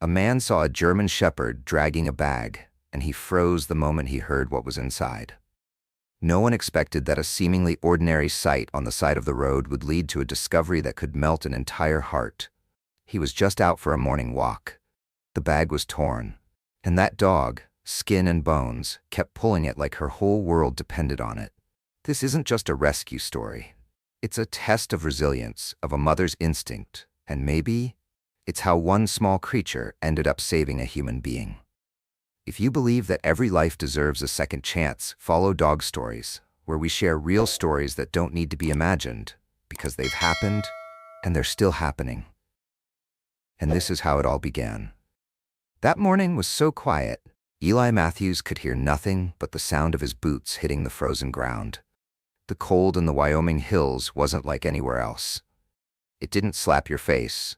A man saw a German shepherd dragging a bag, and he froze the moment he heard what was inside. No one expected that a seemingly ordinary sight on the side of the road would lead to a discovery that could melt an entire heart. He was just out for a morning walk. The bag was torn, and that dog, skin and bones, kept pulling it like her whole world depended on it. This isn't just a rescue story. It's a test of resilience, of a mother's instinct, and maybe it's how one small creature ended up saving a human being. If you believe that every life deserves a second chance, follow Dog Stories, where we share real stories that don't need to be imagined, because they've happened, and they're still happening. And this is how it all began. That morning was so quiet, Eli Matthews could hear nothing but the sound of his boots hitting the frozen ground. The cold in the Wyoming hills wasn't like anywhere else. It didn't slap your face.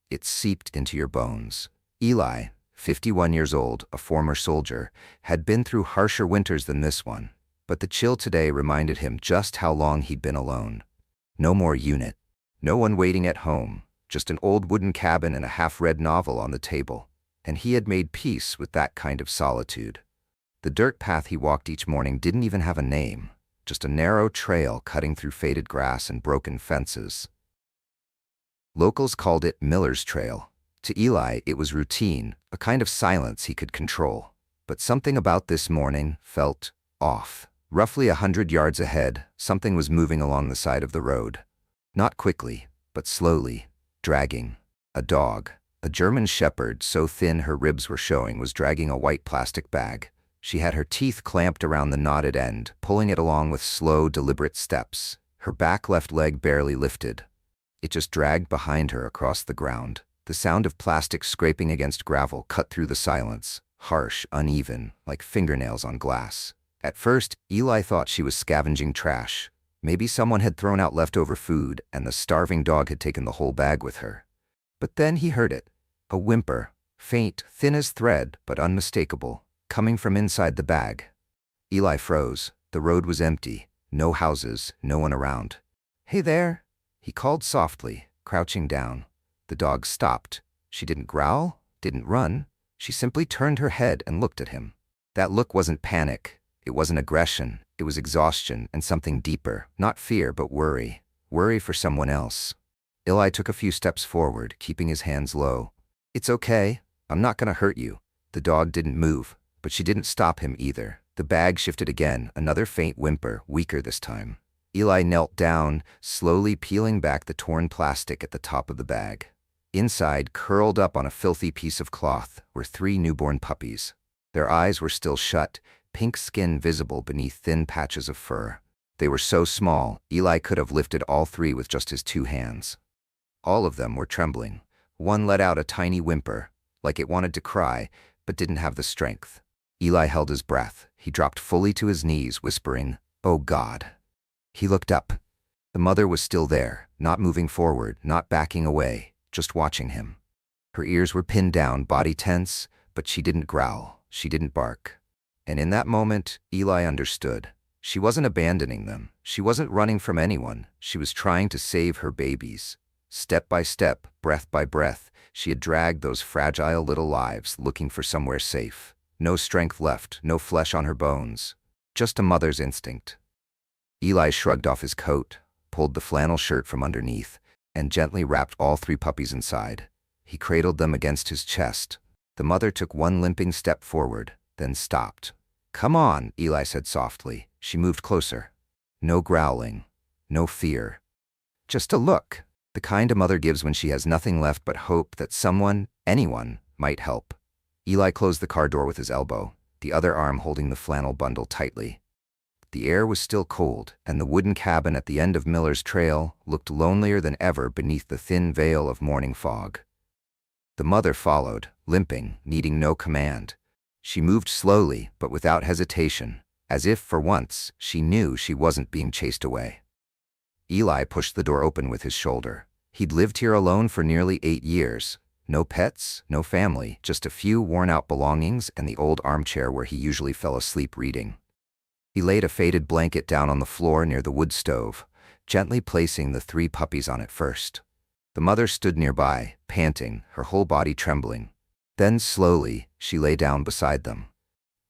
It seeped into your bones. Eli, 51 years old, a former soldier, had been through harsher winters than this one, but the chill today reminded him just how long he'd been alone. No more unit. No one waiting at home, just an old wooden cabin and a half-read novel on the table, and he had made peace with that kind of solitude. The dirt path he walked each morning didn't even have a name, just a narrow trail cutting through faded grass and broken fences. Locals called it Miller's Trail. To Eli, it was routine, a kind of silence he could control. But something about this morning felt off. Roughly 100 yards ahead, something was moving along the side of the road. Not quickly, but slowly, dragging. A dog, a German shepherd so thin her ribs were showing, was dragging a white plastic bag. She had her teeth clamped around the knotted end, pulling it along with slow, deliberate steps. Her back left leg barely lifted. It just dragged behind her across the ground. The sound of plastic scraping against gravel cut through the silence, harsh, uneven, like fingernails on glass. At first, Eli thought she was scavenging trash. Maybe someone had thrown out leftover food, and the starving dog had taken the whole bag with her. But then he heard it. A whimper, faint, thin as thread, but unmistakable, coming from inside the bag. Eli froze. The road was empty. No houses, no one around. "Hey there," he called softly, crouching down. The dog stopped. She didn't growl, didn't run. She simply turned her head and looked at him. That look wasn't panic. It wasn't aggression. It was exhaustion and something deeper. Not fear, but worry. Worry for someone else. Eli took a few steps forward, keeping his hands low. "It's okay. I'm not gonna hurt you." The dog didn't move, but she didn't stop him either. The bag shifted again, another faint whimper, weaker this time. Eli knelt down, slowly peeling back the torn plastic at the top of the bag. Inside, curled up on a filthy piece of cloth, were 3 newborn puppies. Their eyes were still shut, pink skin visible beneath thin patches of fur. They were so small, Eli could have lifted all 3 with just his 2 hands. All of them were trembling. One let out a tiny whimper, like it wanted to cry, but didn't have the strength. Eli held his breath. He dropped fully to his knees, whispering, "Oh God." He looked up. The mother was still there, not moving forward, not backing away, just watching him. Her ears were pinned down, body tense, but she didn't growl, she didn't bark. And in that moment, Eli understood. She wasn't abandoning them. She wasn't running from anyone. She was trying to save her babies. Step by step, breath by breath, she had dragged those fragile little lives looking for somewhere safe. No strength left, no flesh on her bones. Just a mother's instinct. Eli shrugged off his coat, pulled the flannel shirt from underneath, and gently wrapped all 3 puppies inside. He cradled them against his chest. The mother took one limping step forward, then stopped. "Come on," Eli said softly. She moved closer. No growling, no fear. Just a look, the kind a mother gives when she has nothing left but hope that someone, anyone, might help. Eli closed the car door with his elbow, the other arm holding the flannel bundle tightly. The air was still cold, and the wooden cabin at the end of Miller's Trail looked lonelier than ever beneath the thin veil of morning fog. The mother followed, limping, needing no command. She moved slowly, but without hesitation, as if, for once, she knew she wasn't being chased away. Eli pushed the door open with his shoulder. He'd lived here alone for nearly 8 years. No pets, no family, just a few worn-out belongings and the old armchair where he usually fell asleep reading. He laid a faded blanket down on the floor near the wood stove, gently placing the 3 puppies on it first. The mother stood nearby, panting, her whole body trembling. Then slowly, she lay down beside them.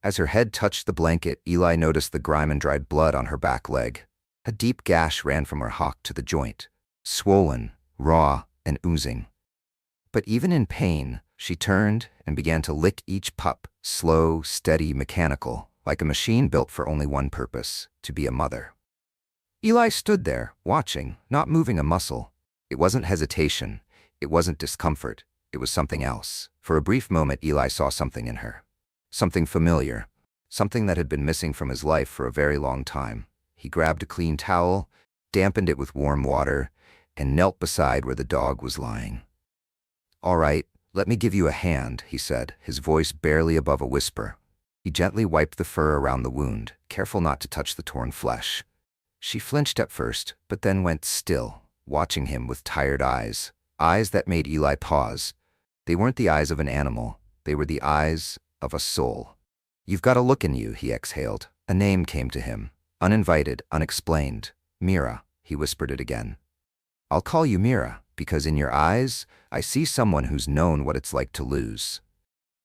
As her head touched the blanket, Eli noticed the grime and dried blood on her back leg. A deep gash ran from her hock to the joint, swollen, raw, and oozing. But even in pain, she turned and began to lick each pup, slow, steady, mechanical, like a machine built for only one purpose, to be a mother. Eli stood there, watching, not moving a muscle. It wasn't hesitation. It wasn't discomfort. It was something else. For a brief moment, Eli saw something in her. Something familiar. Something that had been missing from his life for a very long time. He grabbed a clean towel, dampened it with warm water, and knelt beside where the dog was lying. "All right, let me give you a hand," he said, his voice barely above a whisper. He gently wiped the fur around the wound, careful not to touch the torn flesh. She flinched at first, but then went still, watching him with tired eyes, eyes that made Eli pause. They weren't the eyes of an animal, they were the eyes of a soul. "You've got a look in you," he exhaled. A name came to him, uninvited, unexplained. "Mira," he whispered it again. "I'll call you Mira, because in your eyes, I see someone who's known what it's like to lose."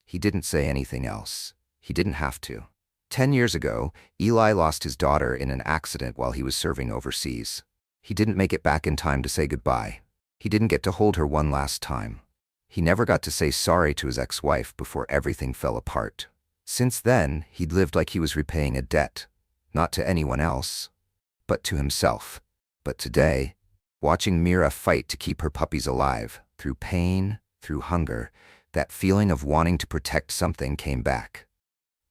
He didn't say anything else. He didn't have to. 10 years ago, Eli lost his daughter in an accident while he was serving overseas. He didn't make it back in time to say goodbye. He didn't get to hold her one last time. He never got to say sorry to his ex-wife before everything fell apart. Since then, he'd lived like he was repaying a debt, not to anyone else, but to himself. But today, watching Mira fight to keep her puppies alive, through pain, through hunger, that feeling of wanting to protect something came back.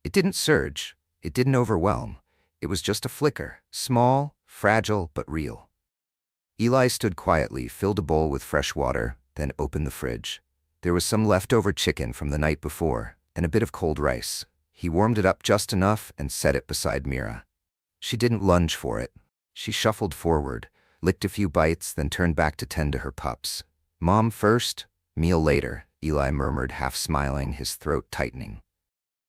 It didn't surge. It didn't overwhelm. It was just a flicker, small, fragile, but real. Eli stood quietly, filled a bowl with fresh water, then opened the fridge. There was some leftover chicken from the night before, and a bit of cold rice. He warmed it up just enough and set it beside Mira. She didn't lunge for it. She shuffled forward, licked a few bites, then turned back to tend to her pups. "Mom first, meal later," Eli murmured, half smiling, his throat tightening.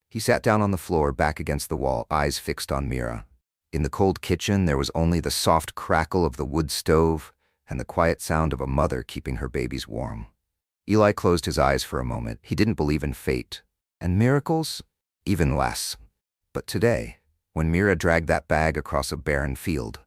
He sat down on the floor, back against the wall, eyes fixed on Mira. In the cold kitchen, there was only the soft crackle of the wood stove and the quiet sound of a mother keeping her babies warm. Eli closed his eyes for a moment. He didn't believe in fate. And miracles? Even less. But today, when Mira dragged that bag across a barren field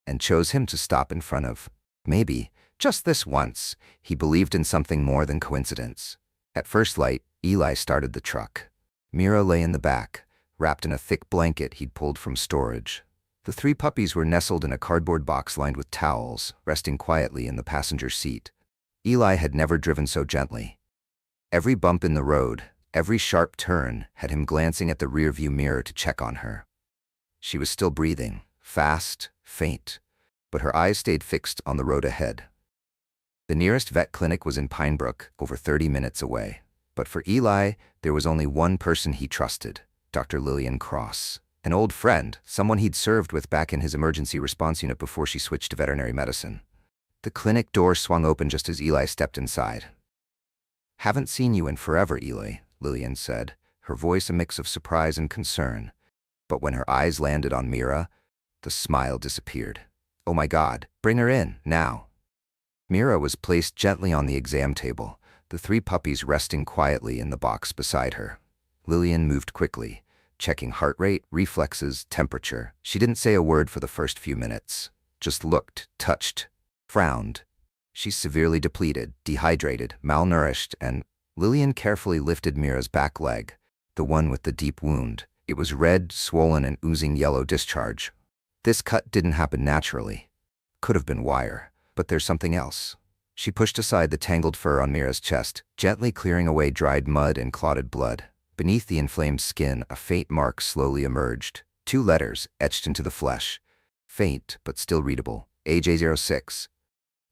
and chose him to stop in front of, maybe, just this once, he believed in something more than coincidence. At first light, Eli started the truck. Mira lay in the back, wrapped in a thick blanket he'd pulled from storage. The 3 puppies were nestled in a cardboard box lined with towels, resting quietly in the passenger seat. Eli had never driven so gently. Every bump in the road, every sharp turn, had him glancing at the rearview mirror to check on her. She was still breathing, fast, faint, but her eyes stayed fixed on the road ahead. The nearest vet clinic was in Pine Brook, over 30 minutes away. But for Eli, there was only one person he trusted, Dr. Lillian Cross, an old friend, someone he'd served with back in his emergency response unit before she switched to veterinary medicine. The clinic door swung open just as Eli stepped inside. "Haven't seen you in forever, Eli," Lillian said, her voice a mix of surprise and concern. But when her eyes landed on Mira, the smile disappeared. "Oh my God, bring her in, now." Mira was placed gently on the exam table, the 3 puppies resting quietly in the box beside her. Lillian moved quickly, checking heart rate, reflexes, temperature. She didn't say a word for the first few minutes, just looked, touched, frowned. "She's severely depleted, dehydrated, malnourished," and Lillian carefully lifted Mira's back leg, the one with the deep wound. It was red, swollen, and oozing yellow discharge. This cut didn't happen naturally. Could have been wire, but there's something else. She pushed aside the tangled fur on Mira's chest, gently clearing away dried mud and clotted blood. Beneath the inflamed skin, a faint mark slowly emerged. 2 letters etched into the flesh. Faint, but still readable. AJ06.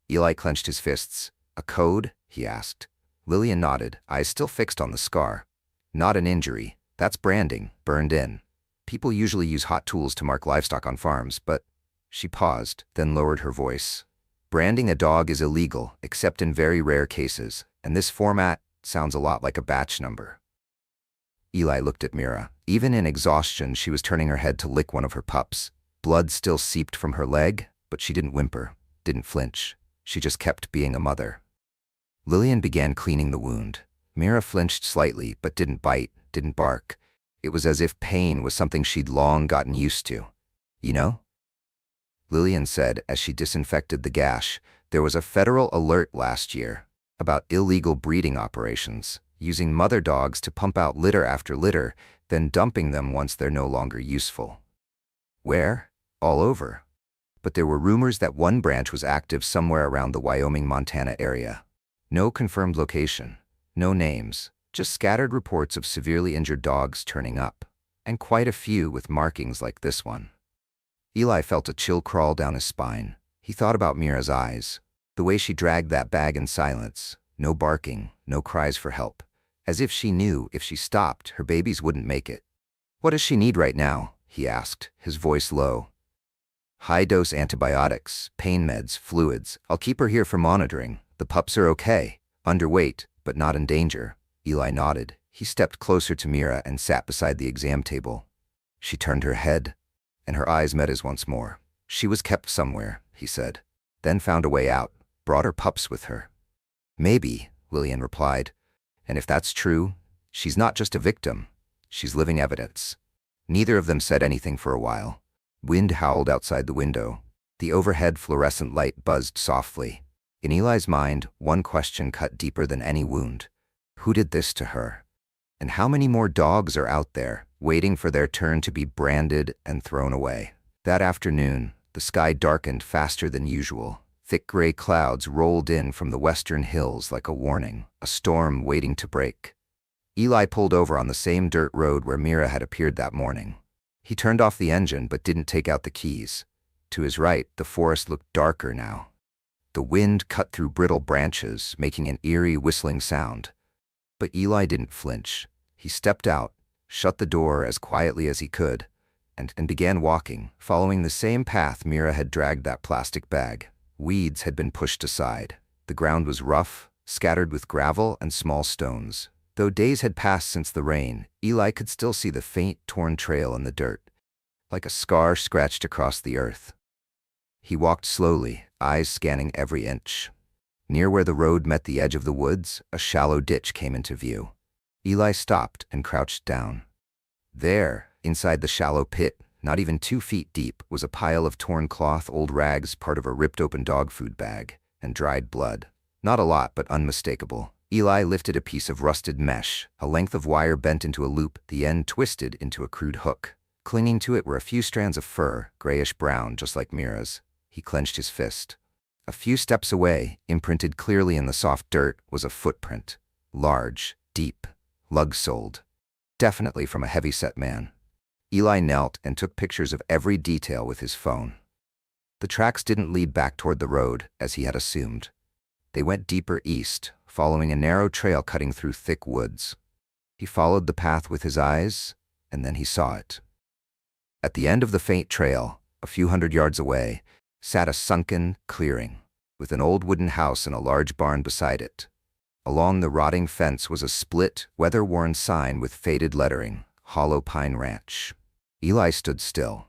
Eli clenched his fists. "A code?" he asked. Lillian nodded, eyes still fixed on the scar. "Not an injury. That's branding, burned in. People usually use hot tools to mark livestock on farms, but..." She paused, then lowered her voice. "Branding a dog is illegal, except in very rare cases, and this format sounds a lot like a batch number." Eli looked at Mira. Even in exhaustion, she was turning her head to lick one of her pups. Blood still seeped from her leg, but she didn't whimper, didn't flinch. She just kept being a mother. Lillian began cleaning the wound. Mira flinched slightly, but didn't bite, didn't bark. It was as if pain was something she'd long gotten used to. You know? Lillian said as she disinfected the gash, there was a federal alert last year about illegal breeding operations, using mother dogs to pump out litter after litter, then dumping them once they're no longer useful. Where? All over. But there were rumors that one branch was active somewhere around the Wyoming-Montana area. No confirmed location, no names, just scattered reports of severely injured dogs turning up, and quite a few with markings like this one. Eli felt a chill crawl down his spine. He thought about Mira's eyes, the way she dragged that bag in silence, no barking, no cries for help, as if she knew if she stopped, her babies wouldn't make it. What does she need right now? He asked, his voice low. High-dose antibiotics, pain meds, fluids. I'll keep her here for monitoring. The pups are okay, underweight, but not in danger. Eli nodded. He stepped closer to Mira and sat beside the exam table. She turned her head, and her eyes met his once more. She was kept somewhere, he said, then found a way out, brought her pups with her. Maybe, Lillian replied, and if that's true, she's not just a victim, she's living evidence. Neither of them said anything for a while. Wind howled outside the window. The overhead fluorescent light buzzed softly. In Eli's mind, one question cut deeper than any wound. Who did this to her? And how many more dogs are out there, waiting for their turn to be branded and thrown away? That afternoon, the sky darkened faster than usual. Thick gray clouds rolled in from the western hills like a warning, a storm waiting to break. Eli pulled over on the same dirt road where Mira had appeared that morning. He turned off the engine but didn't take out the keys. To his right, the forest looked darker now. The wind cut through brittle branches, making an eerie whistling sound. But Eli didn't flinch. He stepped out, shut the door as quietly as he could, and began walking, following the same path Mira had dragged that plastic bag. Weeds had been pushed aside. The ground was rough, scattered with gravel and small stones. Though days had passed since the rain, Eli could still see the faint, torn trail in the dirt, like a scar scratched across the earth. He walked slowly, eyes scanning every inch. Near where the road met the edge of the woods, a shallow ditch came into view. Eli stopped and crouched down. There, inside the shallow pit, not even 2 feet deep, was a pile of torn cloth, old rags, part of a ripped-open dog food bag, and dried blood. Not a lot, but unmistakable. Eli lifted a piece of rusted mesh, a length of wire bent into a loop, the end twisted into a crude hook. Clinging to it were a few strands of fur, grayish-brown, just like Mira's. He clenched his fist. A few steps away, imprinted clearly in the soft dirt, was a footprint. Large, deep, lug-soled. Definitely from a heavy-set man. Eli knelt and took pictures of every detail with his phone. The tracks didn't lead back toward the road, as he had assumed. They went deeper east, following a narrow trail cutting through thick woods. He followed the path with his eyes, and then he saw it. At the end of the faint trail, a few hundred yards away, sat a sunken clearing, with an old wooden house and a large barn beside it. Along the rotting fence was a split, weather-worn sign with faded lettering, Hollow Pine Ranch. Eli stood still.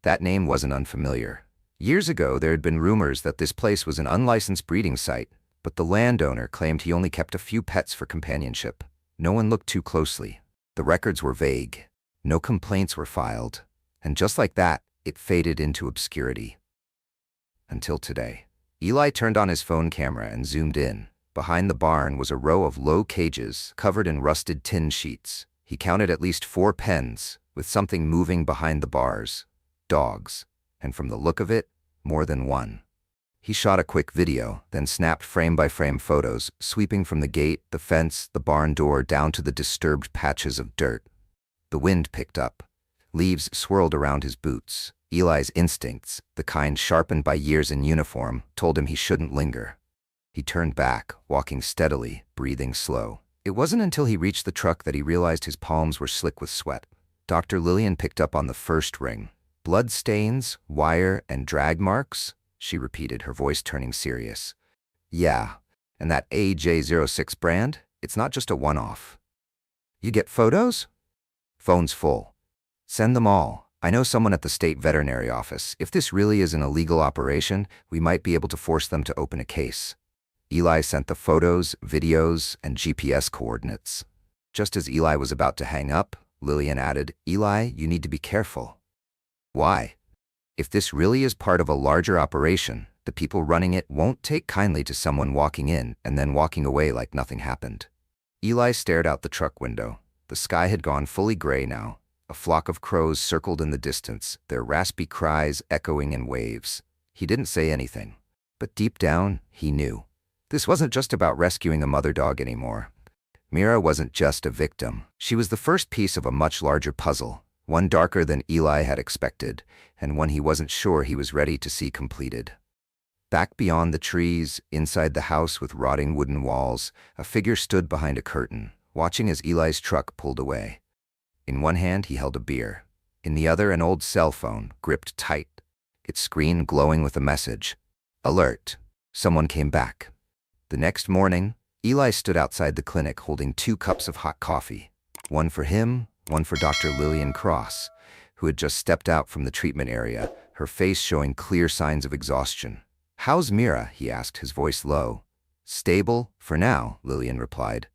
That name wasn't unfamiliar. Years ago, there had been rumors that this place was an unlicensed breeding site, but the landowner claimed he only kept a few pets for companionship. No one looked too closely. The records were vague. No complaints were filed. And just like that, it faded into obscurity. Until today. Eli turned on his phone camera and zoomed in. Behind the barn was a row of low cages covered in rusted tin sheets. He counted at least 4 pens, with something moving behind the bars. Dogs. And from the look of it, more than one. He shot a quick video, then snapped frame-by-frame photos, sweeping from the gate, the fence, the barn door, down to the disturbed patches of dirt. The wind picked up. Leaves swirled around his boots. Eli's instincts, the kind sharpened by years in uniform, told him he shouldn't linger. He turned back, walking steadily, breathing slow. It wasn't until he reached the truck that he realized his palms were slick with sweat. Dr. Lillian picked up on the first ring. Blood stains, wire, and drag marks? She repeated, her voice turning serious. Yeah, and that AJ06 brand? It's not just a one-off. You get photos? Phone's full. Send them all. I know someone at the state veterinary office. If this really is an illegal operation, we might be able to force them to open a case. Eli sent the photos, videos, and GPS coordinates. Just as Eli was about to hang up, Lillian added, "Eli, you need to be careful." "Why?" "If this really is part of a larger operation, the people running it won't take kindly to someone walking in and then walking away like nothing happened." Eli stared out the truck window. The sky had gone fully gray now. A flock of crows circled in the distance, their raspy cries echoing in waves. He didn't say anything, but deep down, he knew. This wasn't just about rescuing a mother dog anymore. Mira wasn't just a victim. She was the first piece of a much larger puzzle, one darker than Eli had expected, and one he wasn't sure he was ready to see completed. Back beyond the trees, inside the house with rotting wooden walls, a figure stood behind a curtain, watching as Eli's truck pulled away. In one hand he held a beer. In the other an old cell phone, gripped tight, its screen glowing with a message. "Alert! Someone came back." The next morning, Eli stood outside the clinic holding 2 cups of hot coffee. One for him, one for Dr. Lillian Cross, who had just stepped out from the treatment area, her face showing clear signs of exhaustion. "How's Mira?" he asked, his voice low. "Stable, for now," Lillian replied.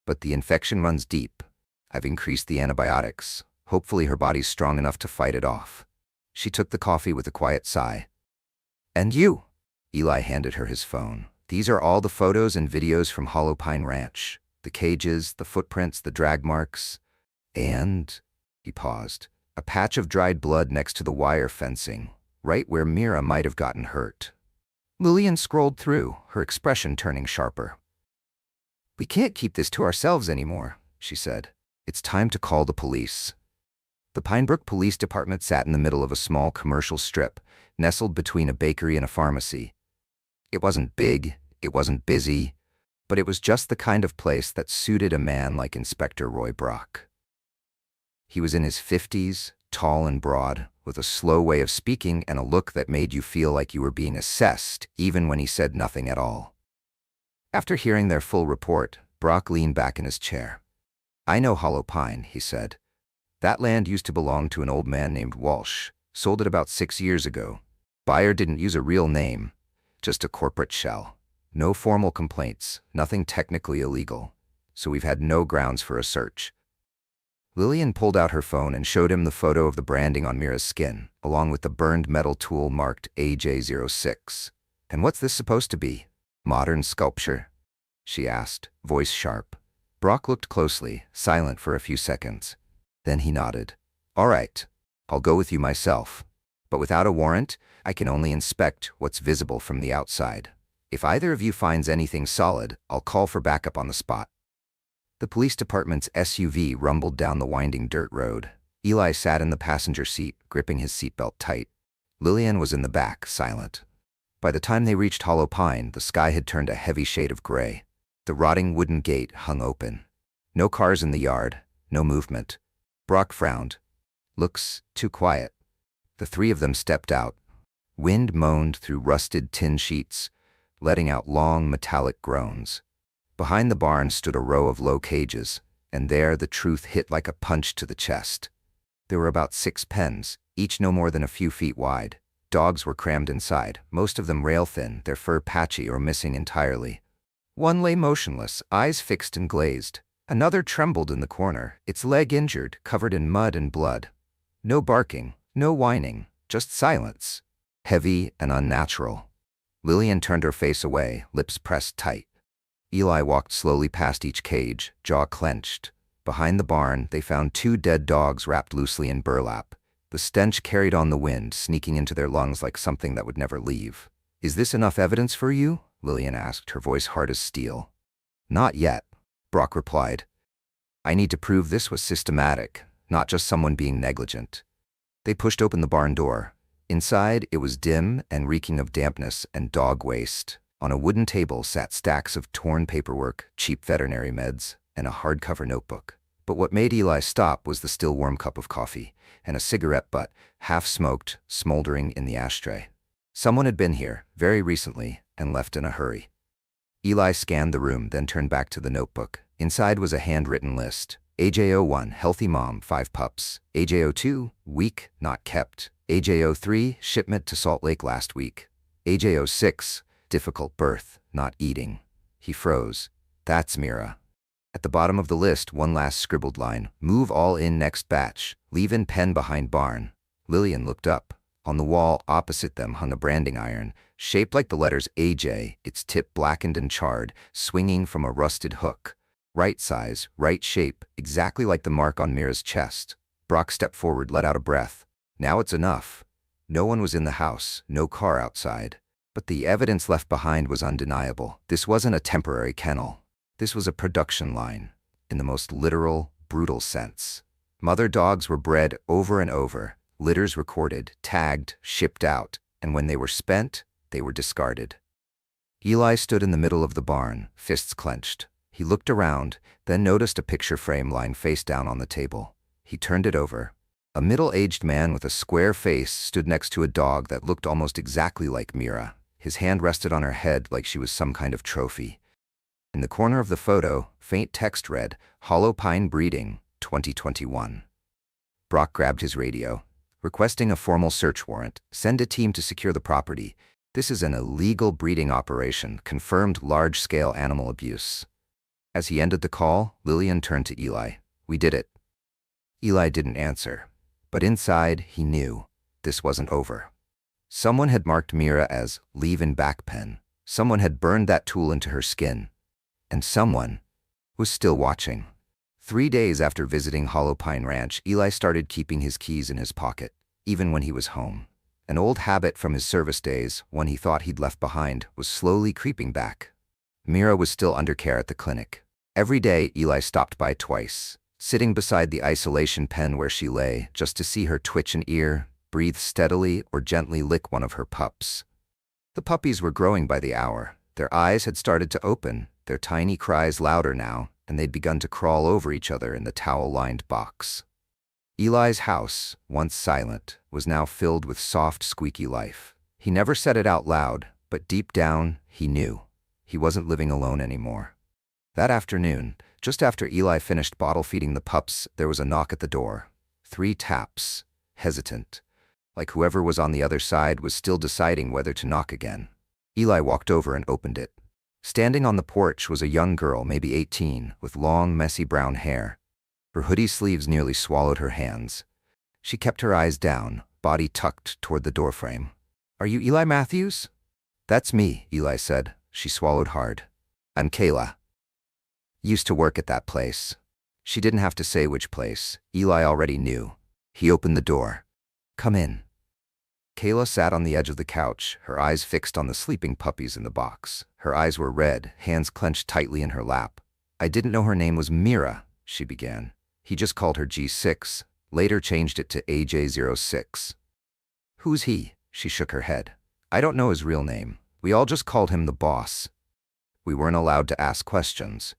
"But the infection runs deep. I've increased the antibiotics. Hopefully her body's strong enough to fight it off." She took the coffee with a quiet sigh. "And you?" Eli handed her his phone. "These are all the photos and videos from Hollow Pine Ranch. The cages, the footprints, the drag marks. And," he paused, "a patch of dried blood next to the wire fencing, right where Mira might have gotten hurt." Lillian scrolled through, her expression turning sharper. "We can't keep this to ourselves anymore," she said. "It's time to call the police." The Pinebrook Police Department sat in the middle of a small commercial strip, nestled between a bakery and a pharmacy. It wasn't big, it wasn't busy, but it was just the kind of place that suited a man like Inspector Roy Brock. He was in his 50s, tall and broad, with a slow way of speaking and a look that made you feel like you were being assessed, even when he said nothing at all. After hearing their full report, Brock leaned back in his chair. "I know Hollow Pine," he said. "That land used to belong to an old man named Walsh, sold it about 6 years ago. Buyer didn't use a real name, just a corporate shell. No formal complaints, nothing technically illegal, so we've had no grounds for a search." Lillian pulled out her phone and showed him the photo of the branding on Mira's skin, along with the burned metal tool marked AJ06. "And what's this supposed to be? Modern sculpture?" she asked, voice sharp. Brock looked closely, silent for a few seconds. Then he nodded. "All right, I'll go with you myself. But without a warrant, I can only inspect what's visible from the outside. If either of you finds anything solid, I'll call for backup on the spot." The police department's SUV rumbled down the winding dirt road. Eli sat in the passenger seat, gripping his seatbelt tight. Lillian was in the back, silent. By the time they reached Hollow Pine, the sky had turned a heavy shade of gray. The rotting wooden gate hung open. No cars in the yard, no movement. Brock frowned. "Looks too quiet." The 3 of them stepped out. Wind moaned through rusted tin sheets, letting out long metallic groans. Behind the barn stood a row of low cages, and there the truth hit like a punch to the chest. There were about 6 pens, each no more than a few feet wide. Dogs were crammed inside, most of them rail-thin, their fur patchy or missing entirely. One lay motionless, eyes fixed and glazed. Another trembled in the corner, its leg injured, covered in mud and blood. No barking, no whining, just silence, heavy and unnatural. Lillian turned her face away, lips pressed tight. Eli walked slowly past each cage, jaw clenched. Behind the barn, they found 2 dead dogs wrapped loosely in burlap. The stench carried on the wind, sneaking into their lungs like something that would never leave. "Is this enough evidence for you?" Lillian asked, her voice hard as steel. "Not yet," Brock replied. "I need to prove this was systematic, not just someone being negligent." They pushed open the barn door. Inside, it was dim and reeking of dampness and dog waste. On a wooden table sat stacks of torn paperwork, cheap veterinary meds, and a hardcover notebook. But what made Eli stop was the still warm cup of coffee, and a cigarette butt, half-smoked, smoldering in the ashtray. Someone had been here, very recently, and left in a hurry. Eli scanned the room, then turned back to the notebook. Inside was a handwritten list. AJ01, healthy mom, 5 pups. AJ02, weak, not kept. AJ03, shipment to Salt Lake last week. AJ06, difficult birth, not eating. He froze. That's Mira. At the bottom of the list, one last scribbled line. Move all in next batch. Leave in pen behind barn. Lillian looked up. On the wall opposite them hung a branding iron, shaped like the letters AJ, its tip blackened and charred, swinging from a rusted hook. Right size, right shape, exactly like the mark on Mira's chest. Brock stepped forward, let out a breath. Now it's enough. No one was in the house, no car outside. But the evidence left behind was undeniable. This wasn't a temporary kennel. This was a production line, in the most literal, brutal sense. Mother dogs were bred over and over, litters recorded, tagged, shipped out, and when they were spent, they were discarded. Eli stood in the middle of the barn, fists clenched. He looked around, then noticed a picture frame lying face down on the table. He turned it over. A middle-aged man with a square face stood next to a dog that looked almost exactly like Mira. His hand rested on her head like she was some kind of trophy. In the corner of the photo, faint text read, Hollow Pine Breeding, 2021. Brock grabbed his radio. Requesting a formal search warrant, send a team to secure the property. This is an illegal breeding operation, confirmed large-scale animal abuse. As he ended the call, Lillian turned to Eli. We did it. Eli didn't answer, but inside he knew this wasn't over. Someone had marked Mira as leave in back pen. Someone had burned that tool into her skin. And someone was still watching. 3 days after visiting Hollow Pine Ranch, Eli started keeping his keys in his pocket, even when he was home. An old habit from his service days, one he thought he'd left behind, was slowly creeping back. Mira was still under care at the clinic. Every day, Eli stopped by twice, sitting beside the isolation pen where she lay, just to see her twitch an ear, breathe steadily, or gently lick one of her pups. The puppies were growing by the hour. Their eyes had started to open, their tiny cries louder now, and they'd begun to crawl over each other in the towel-lined box. Eli's house, once silent, was now filled with soft, squeaky life. He never said it out loud, but deep down, he knew. He wasn't living alone anymore. That afternoon, just after Eli finished bottle-feeding the pups, there was a knock at the door. 3 taps, hesitant, like whoever was on the other side was still deciding whether to knock again. Eli walked over and opened it. Standing on the porch was a young girl, maybe 18, with long, messy brown hair. Her hoodie sleeves nearly swallowed her hands. She kept her eyes down, body tucked toward the doorframe. Are you Eli Matthews? That's me, Eli said. She swallowed hard. I'm Kayla. Used to work at that place. She didn't have to say which place. Eli already knew. He opened the door. Come in. Kayla sat on the edge of the couch, her eyes fixed on the sleeping puppies in the box. Her eyes were red, hands clenched tightly in her lap. I didn't know her name was Mira, she began. He just called her G6, later changed it to AJ06. Who's he? She shook her head. I don't know his real name. We all just called him the boss. We weren't allowed to ask questions.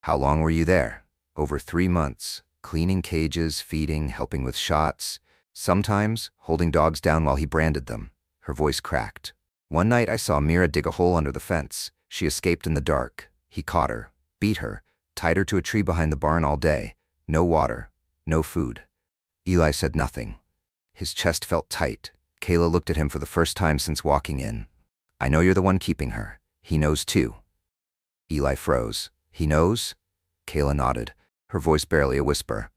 How long were you there? Over 3 months, cleaning cages, feeding, helping with shots. Sometimes, holding dogs down while he branded them. Her voice cracked. One night I saw Mira dig a hole under the fence. She escaped in the dark. He caught her, beat her, tied her to a tree behind the barn all day. No water, no food. Eli said nothing. His chest felt tight. Kayla looked at him for the first time since walking in. I know you're the one keeping her. He knows too. Eli froze. He knows? Kayla nodded, her voice barely a whisper.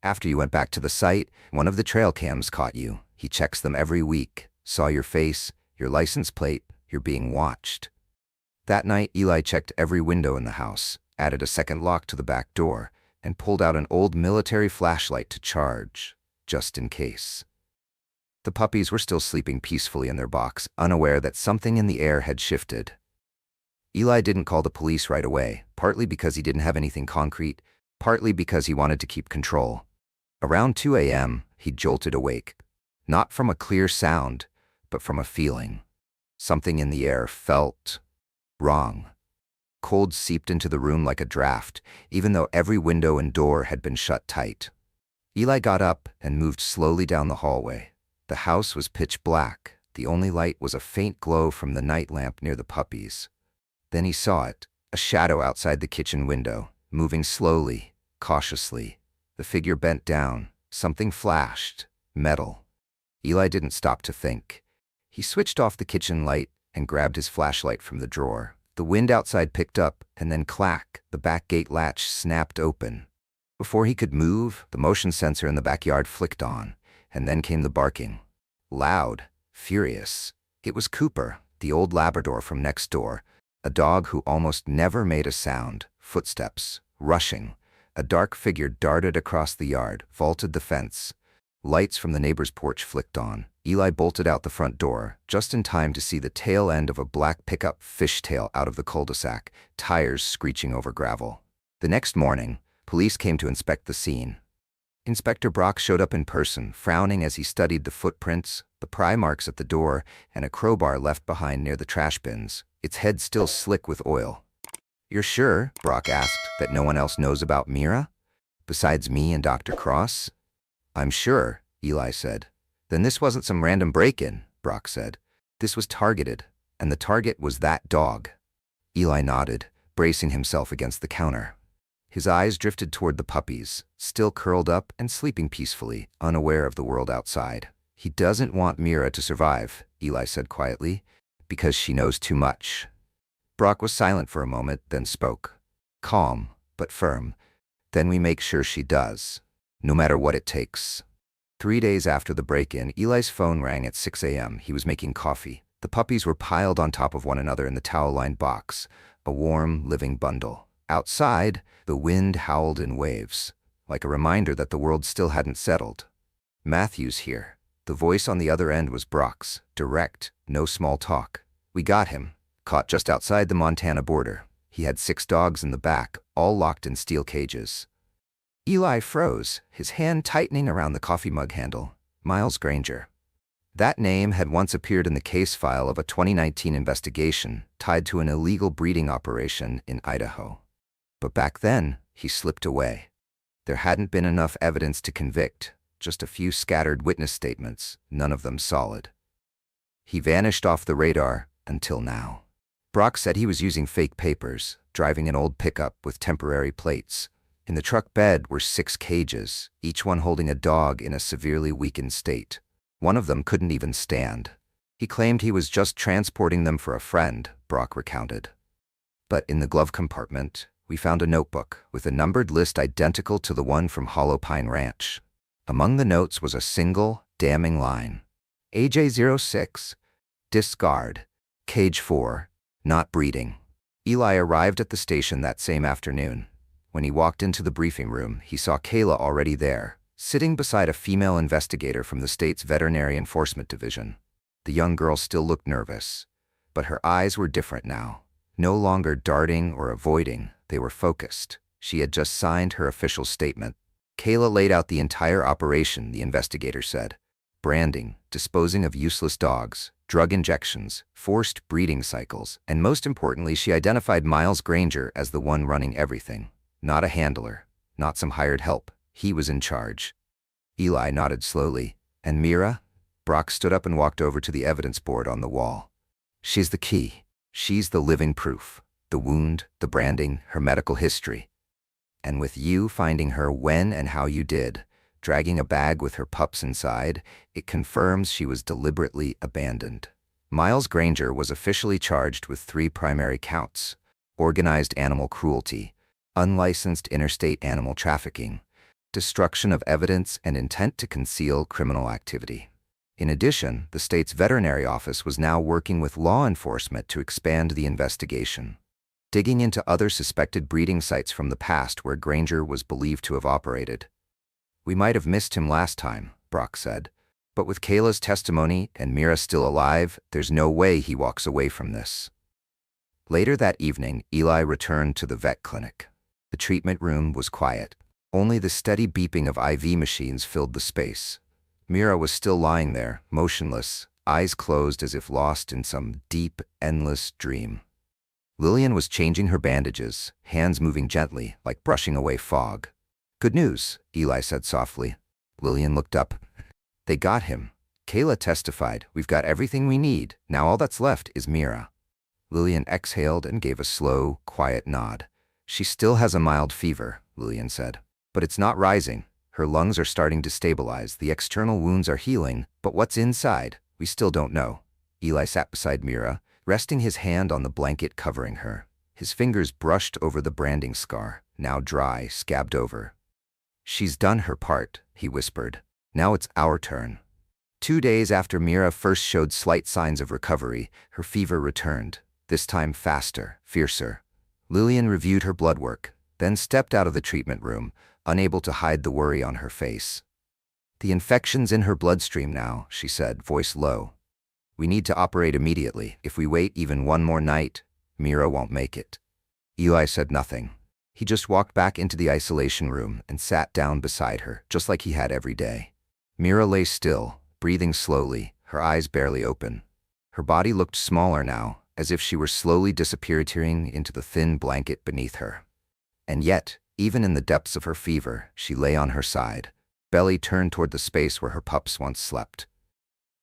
After you went back to the site, one of the trail cams caught you. He checks them every week. Saw your face, your license plate, you're being watched. That night, Eli checked every window in the house, added a second lock to the back door, and pulled out an old military flashlight to charge, just in case. The puppies were still sleeping peacefully in their box, unaware that something in the air had shifted. Eli didn't call the police right away, partly because he didn't have anything concrete, partly because he wanted to keep control. Around 2 a.m., he jolted awake, not from a clear sound, but from a feeling. Something in the air felt wrong. Cold seeped into the room like a draft, even though every window and door had been shut tight. Eli got up and moved slowly down the hallway. The house was pitch black. The only light was a faint glow from the night lamp near the puppies. Then he saw it, a shadow outside the kitchen window, moving slowly, cautiously. The figure bent down. Something flashed. Metal. Eli didn't stop to think. He switched off the kitchen light and grabbed his flashlight from the drawer. The wind outside picked up, and then clack, the back gate latch snapped open. Before he could move, the motion sensor in the backyard flicked on, and then came the barking. Loud, furious. It was Cooper, the old Labrador from next door, a dog who almost never made a sound. Footsteps, rushing. A dark figure darted across the yard, vaulted the fence. Lights from the neighbor's porch flicked on. Eli bolted out the front door, just in time to see the tail end of a black pickup fishtail out of the cul-de-sac, tires screeching over gravel. The next morning, police came to inspect the scene. Inspector Brock showed up in person, frowning as he studied the footprints, the pry marks at the door, and a crowbar left behind near the trash bins, its head still slick with oil. "You're sure," Brock asked, "that no one else knows about Mira? Besides me and Dr. Cross?" "I'm sure," Eli said. "Then this wasn't some random break-in," Brock said. "This was targeted, and the target was that dog." Eli nodded, bracing himself against the counter. His eyes drifted toward the puppies, still curled up and sleeping peacefully, unaware of the world outside. "He doesn't want Mira to survive," Eli said quietly, "because she knows too much." Brock was silent for a moment, then spoke. Calm, but firm. "Then we make sure she does, no matter what it takes." 3 days after the break-in, Eli's phone rang at 6 a.m. He was making coffee. The puppies were piled on top of one another in the towel-lined box, a warm, living bundle. Outside, the wind howled in waves, like a reminder that the world still hadn't settled. "Matthew's here." The voice on the other end was Brock's, direct, no small talk. "We got him, caught just outside the Montana border. He had 6 dogs in the back, all locked in steel cages." Eli froze, his hand tightening around the coffee mug handle. Miles Granger. That name had once appeared in the case file of a 2019 investigation tied to an illegal breeding operation in Idaho. But back then, he slipped away. There hadn't been enough evidence to convict, just a few scattered witness statements, none of them solid. He vanished off the radar until now. Brock said he was using fake papers, driving an old pickup with temporary plates. In the truck bed were 6 cages, each one holding a dog in a severely weakened state. One of them couldn't even stand. He claimed he was just transporting them for a friend, Brock recounted. But in the glove compartment, we found a notebook with a numbered list identical to the one from Hollow Pine Ranch. Among the notes was a single, damning line. AJ06, discard, cage 4, not breeding. Eli arrived at the station that same afternoon. When he walked into the briefing room, he saw Kayla already there, sitting beside a female investigator from the state's Veterinary Enforcement Division. The young girl still looked nervous, but her eyes were different now. No longer darting or avoiding, they were focused. She had just signed her official statement. Kayla laid out the entire operation, the investigator said. Branding, disposing of useless dogs, drug injections, forced breeding cycles, and most importantly, she identified Miles Granger as the one running everything. Not a handler, not some hired help. He was in charge. Eli nodded slowly. "And Mira?" Brock stood up and walked over to the evidence board on the wall. "She's the key. She's the living proof. The wound, the branding, her medical history. And with you finding her when and how you did, dragging a bag with her pups inside, it confirms she was deliberately abandoned." Miles Granger was officially charged with 3 primary counts: organized animal cruelty, unlicensed interstate animal trafficking, destruction of evidence, and intent to conceal criminal activity. In addition, the state's veterinary office was now working with law enforcement to expand the investigation, digging into other suspected breeding sites from the past where Granger was believed to have operated. "We might have missed him last time," Brock said, "but with Kayla's testimony and Mira still alive, there's no way he walks away from this." Later that evening, Eli returned to the vet clinic. The treatment room was quiet. Only the steady beeping of IV machines filled the space. Mira was still lying there, motionless, eyes closed as if lost in some deep, endless dream. Lillian was changing her bandages, hands moving gently, like brushing away fog. "Good news," Eli said softly. Lillian looked up. "They got him." Kayla testified, "We've got everything we need. Now all that's left is Mira." Lillian exhaled and gave a slow, quiet nod. "She still has a mild fever," Lillian said. "But it's not rising. Her lungs are starting to stabilize, the external wounds are healing, but what's inside, we still don't know." Eli sat beside Mira, resting his hand on the blanket covering her. His fingers brushed over the branding scar, now dry, scabbed over. "She's done her part," he whispered. "Now it's our turn." 2 days after Mira first showed slight signs of recovery, her fever returned, this time faster, fiercer. Lillian reviewed her blood work, then stepped out of the treatment room, unable to hide the worry on her face. "The infection's in her bloodstream now," she said, voice low. "We need to operate immediately. If we wait even one more night, Mira won't make it." Eli said nothing. He just walked back into the isolation room and sat down beside her, just like he had every day. Mira lay still, breathing slowly, her eyes barely open. Her body looked smaller now, as if she were slowly disappearing into the thin blanket beneath her. And yet, even in the depths of her fever, she lay on her side, belly turned toward the space where her pups once slept.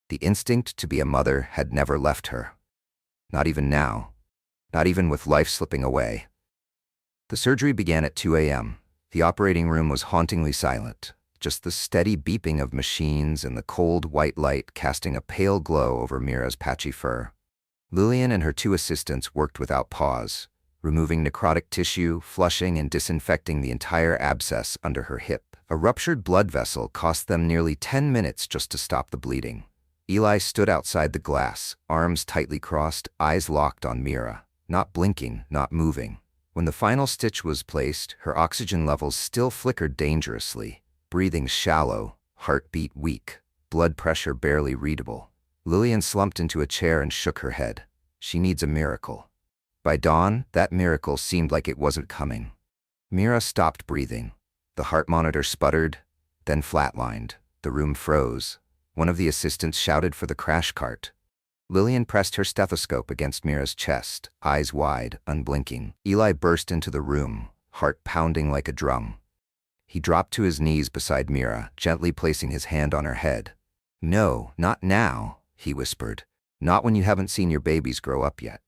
The instinct to be a mother had never left her. Not even now. Not even with life slipping away. The surgery began at 2 a.m. The operating room was hauntingly silent, just the steady beeping of machines and the cold white light casting a pale glow over Mira's patchy fur. Lillian and her 2 assistants worked without pause, removing necrotic tissue, flushing and disinfecting the entire abscess under her hip. A ruptured blood vessel cost them nearly 10 minutes just to stop the bleeding. Eli stood outside the glass, arms tightly crossed, eyes locked on Mira, not blinking, not moving. When the final stitch was placed, her oxygen levels still flickered dangerously, breathing shallow, heartbeat weak, blood pressure barely readable. Lillian slumped into a chair and shook her head. She needs a miracle. By dawn, that miracle seemed like it wasn't coming. Mira stopped breathing. The heart monitor sputtered, then flatlined. The room froze. One of the assistants shouted for the crash cart. Lillian pressed her stethoscope against Mira's chest, eyes wide, unblinking. Eli burst into the room, heart pounding like a drum. He dropped to his knees beside Mira, gently placing his hand on her head. "No, not now," he whispered. "Not when you haven't seen your babies grow up yet."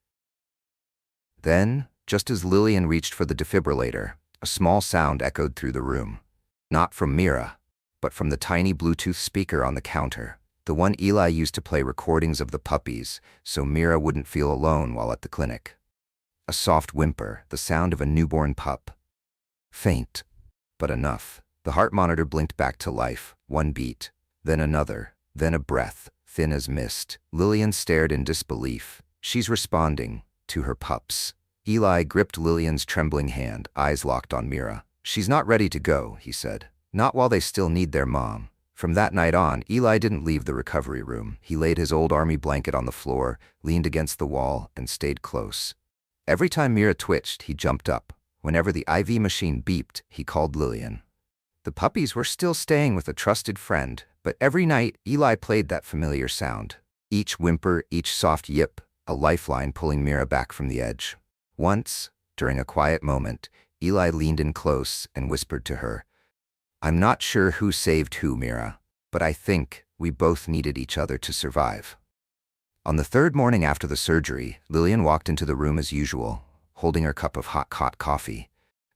Then, just as Lillian reached for the defibrillator, a small sound echoed through the room. Not from Mira, but from the tiny Bluetooth speaker on the counter, the one Eli used to play recordings of the puppies so Mira wouldn't feel alone while at the clinic. A soft whimper, the sound of a newborn pup. Faint, but enough. The heart monitor blinked back to life, one beat, then another, then a breath, thin as mist. Lillian stared in disbelief. She's responding to her pups. Eli gripped Lillian's trembling hand, eyes locked on Mira. "She's not ready to go," he said. "Not while they still need their mom." From that night on, Eli didn't leave the recovery room. He laid his old army blanket on the floor, leaned against the wall, and stayed close. Every time Mira twitched, he jumped up. Whenever the IV machine beeped, he called Lillian. The puppies were still staying with a trusted friend, but every night Eli played that familiar sound. Each whimper, each soft yip, a lifeline pulling Mira back from the edge. Once, during a quiet moment, Eli leaned in close and whispered to her, "I'm not sure who saved who, Mira, but I think we both needed each other to survive." On the 3rd morning after the surgery, Lillian walked into the room as usual, holding her cup of hot coffee.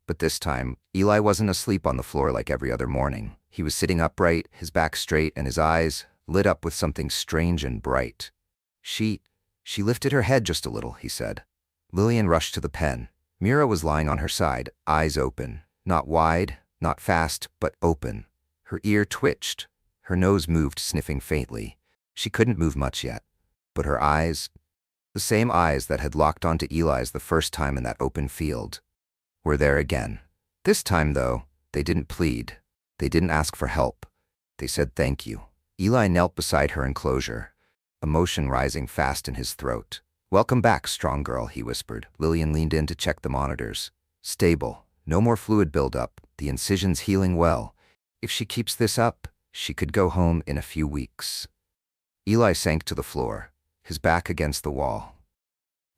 But this time, Eli wasn't asleep on the floor like every other morning. He was sitting upright, his back straight, and his eyes lit up with something strange and bright. She lifted her head just a little," he said. Lillian rushed to the pen. Mira was lying on her side, eyes open, not wide, not fast, but open. Her ear twitched. Her nose moved, sniffing faintly. She couldn't move much yet. But her eyes, the same eyes that had locked onto Eli's the first time in that open field, were there again. This time, though, they didn't plead. They didn't ask for help. They said thank you. Eli knelt beside her in closure, emotion rising fast in his throat. "Welcome back, strong girl," he whispered. Lillian leaned in to check the monitors. Stable. No more fluid buildup. The incision's healing well. If she keeps this up, she could go home in a few weeks. Eli sank to the floor, his back against the wall.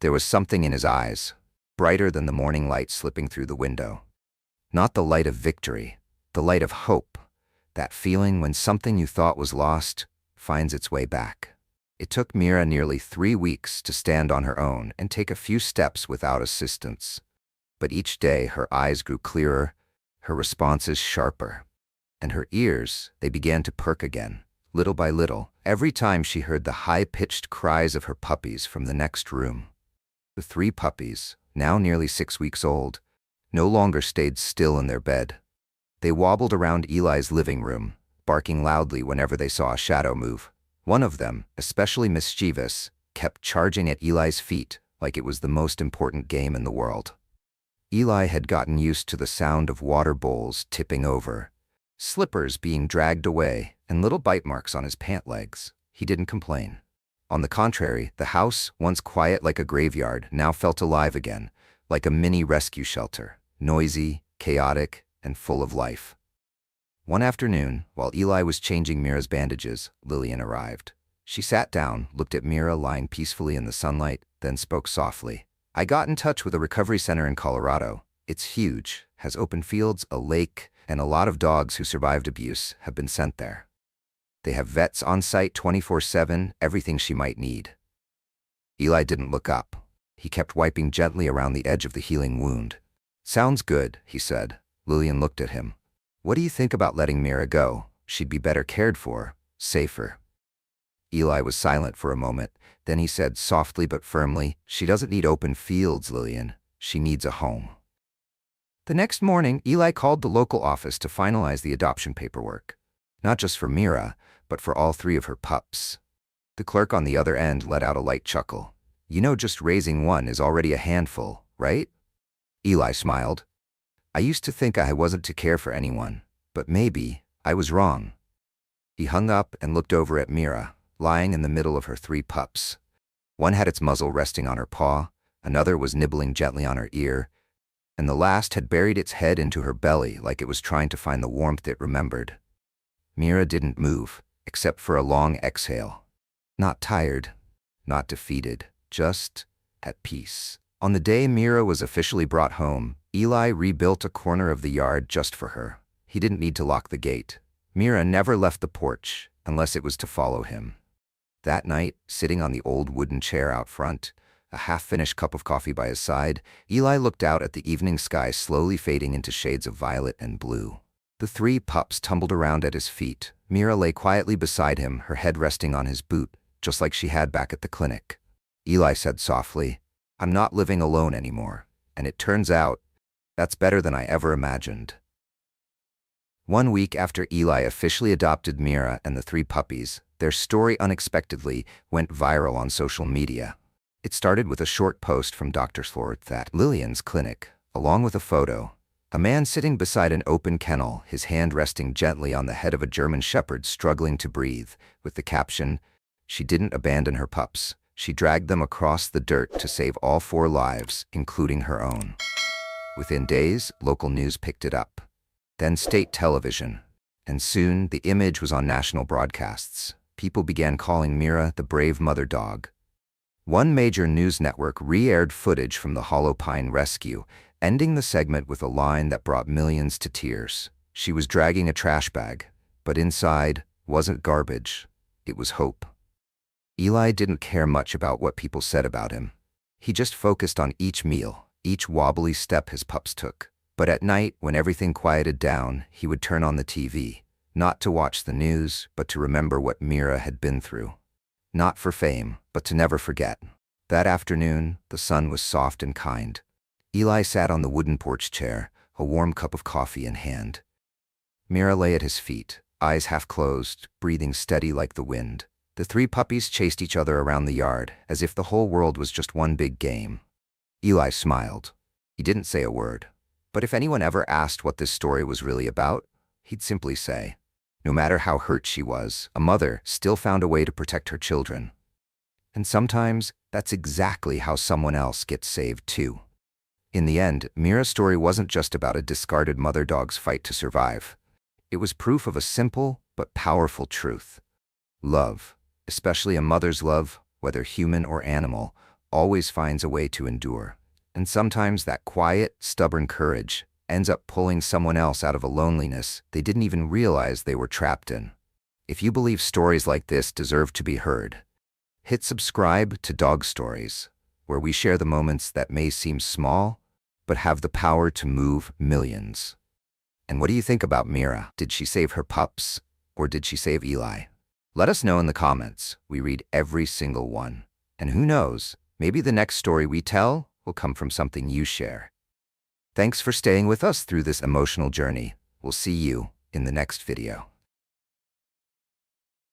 There was something in his eyes, brighter than the morning light slipping through the window. Not the light of victory, the light of hope. That feeling when something you thought was lost finds its way back. It took Mira nearly 3 weeks to stand on her own and take a few steps without assistance. But each day her eyes grew clearer, her responses sharper. And her ears, they began to perk again, little by little, every time she heard the high-pitched cries of her puppies from the next room. The 3 puppies, now nearly 6 weeks old, no longer stayed still in their bed. They wobbled around Eli's living room, barking loudly whenever they saw a shadow move. One of them, especially mischievous, kept charging at Eli's feet like it was the most important game in the world. Eli had gotten used to the sound of water bowls tipping over, slippers being dragged away, and little bite marks on his pant legs. He didn't complain. On the contrary, the house, once quiet like a graveyard, now felt alive again, like a mini rescue shelter, noisy, chaotic, and full of life. One afternoon, while Eli was changing Mira's bandages, Lillian arrived. She sat down, looked at Mira lying peacefully in the sunlight, then spoke softly. "I got in touch with a recovery center in Colorado. It's huge, has open fields, a lake, and a lot of dogs who survived abuse have been sent there. They have vets on site 24/7, everything she might need." Eli didn't look up. He kept wiping gently around the edge of the healing wound. "Sounds good," he said. Lillian looked at him. "What do you think about letting Mira go? She'd be better cared for, safer." Eli was silent for a moment. Then he said softly but firmly, "She doesn't need open fields, Lillian. She needs a home." The next morning, Eli called the local office to finalize the adoption paperwork. Not just for Mira, but for all 3 of her pups. The clerk on the other end let out a light chuckle. "You know, just raising one is already a handful, right?" Eli smiled. "I used to think I wasn't to care for anyone, but maybe I was wrong." He hung up and looked over at Mira, lying in the middle of her 3 pups. One had its muzzle resting on her paw, another was nibbling gently on her ear, and the last had buried its head into her belly like it was trying to find the warmth it remembered. Mira didn't move, except for a long exhale. Not tired, not defeated, just at peace. On the day Mira was officially brought home, Eli rebuilt a corner of the yard just for her. He didn't need to lock the gate. Mira never left the porch unless it was to follow him. That night, sitting on the old wooden chair out front, a half-finished cup of coffee by his side, Eli looked out at the evening sky slowly fading into shades of violet and blue. The 3 pups tumbled around at his feet. Mira lay quietly beside him, her head resting on his boot, just like she had back at the clinic. Eli said softly, "I'm not living alone anymore, and it turns out that's better than I ever imagined." 1 week after Eli officially adopted Mira and the 3 puppies, their story unexpectedly went viral on social media. It started with a short post from Dr. Slorth at Lillian's clinic, along with a photo. A man sitting beside an open kennel, his hand resting gently on the head of a German shepherd struggling to breathe, with the caption, "She didn't abandon her pups. She dragged them across the dirt to save all 4 lives, including her own." Within days, local news picked it up. Then state television. And soon, the image was on national broadcasts. People began calling Mira the brave mother dog. One major news network re-aired footage from the Hollow Pine rescue, ending the segment with a line that brought millions to tears. She was dragging a trash bag, but inside wasn't garbage. It was hope. Eli didn't care much about what people said about him. He just focused on each meal, each wobbly step his pups took. But at night, when everything quieted down, he would turn on the TV, not to watch the news, but to remember what Mira had been through. Not for fame, but to never forget. That afternoon, the sun was soft and kind. Eli sat on the wooden porch chair, a warm cup of coffee in hand. Mira lay at his feet, eyes half closed, breathing steady like the wind. The 3 puppies chased each other around the yard, as if the whole world was just one big game. Eli smiled. He didn't say a word. But if anyone ever asked what this story was really about, he'd simply say, no matter how hurt she was, a mother still found a way to protect her children. And sometimes, that's exactly how someone else gets saved too. In the end, Mira's story wasn't just about a discarded mother dog's fight to survive. It was proof of a simple but powerful truth. Love, especially a mother's love, whether human or animal, always finds a way to endure. And sometimes that quiet, stubborn courage ends up pulling someone else out of a loneliness they didn't even realize they were trapped in. If you believe stories like this deserve to be heard, hit subscribe to Dog Stories, where we share the moments that may seem small, but have the power to move millions. And what do you think about Mira? Did she save her pups, or did she save Eli? Let us know in the comments. We read every single one. And who knows, maybe the next story we tell will come from something you share. Thanks for staying with us through this emotional journey. We'll see you in the next video.